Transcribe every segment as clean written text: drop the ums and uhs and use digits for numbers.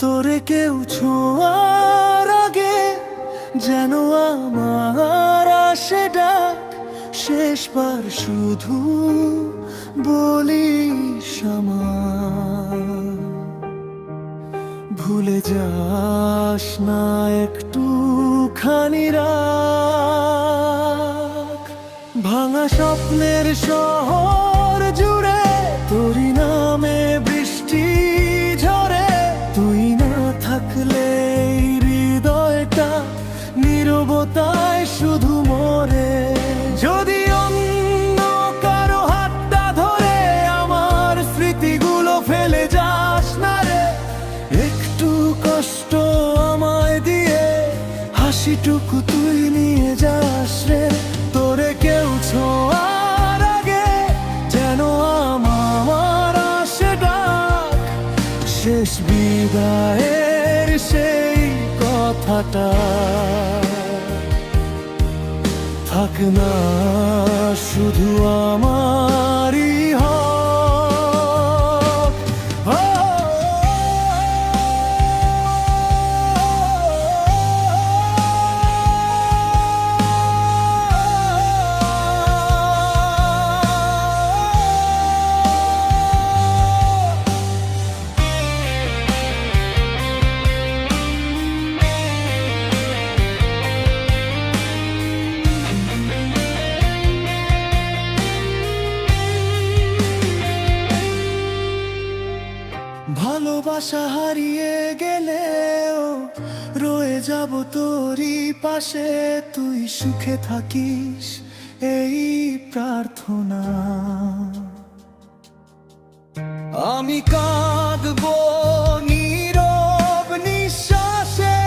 তোরে কেউ ছোঁয়ার আগে যেন আমার আসে ডাক, শেষবার শুধু বলিস আমায় ভুলে যাস না একটুখানি রাখ। ভাঙা স্বপ্নের শহর জুড়ে তোরই নামে বৃষ্টি ঝরে, তুই না থাকলে এই হৃদয়টা নীরবতায় শুধু মরে। যদি অন্য কারো হাতটা ধরে আমার স্মৃতিগুলো ফেলে যাস না রে, একটু কষ্ট আমায় দিয়ে হাসিটুকু তুই নিয়ে যাস রে। তোরে কেউ ছোঁয়ার আগে যেন আমার আসে ডাক, শেষ বিদায়ের সেই কথাটা থাক না শুধু আমারই হক। ভালোবাসা হারিয়ে গেলেও রয়ে যাব তোরই পাশে, তুই সুখে থাকিস এই প্রার্থনা। আমি কাঁদবো নীরব নিঃশ্বাসে,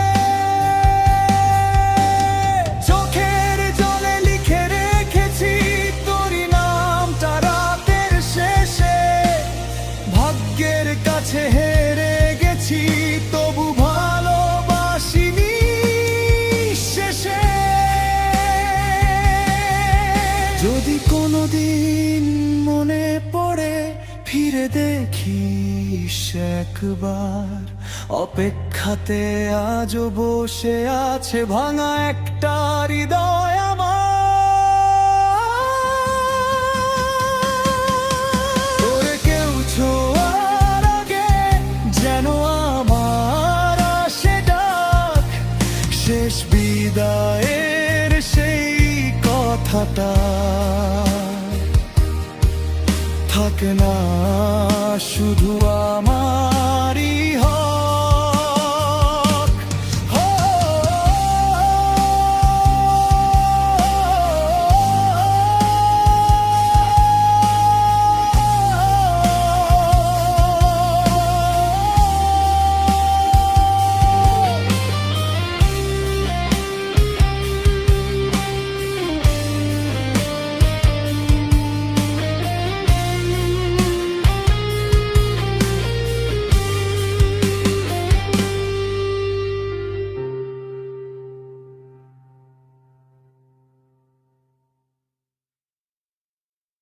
চোখের জলে লিখে রেখেছি তোরই নামটা রাতের শেষে। ভাগ্যের কাছে হেরে গেছি তবু ভালোবাসিনি শেষে। যদি কোনোদিন মনে পড়ে ফিরে দেখিস একবার, অপেক্ষাতে আজও বসে আছে ভাঙা একটা হৃদয় আমার। তোরে কেউ ছোঁয়ার আগে যেন আমার আসে ডাক, শেষ বিদায়ের সেই কথাটা থাক না শুধু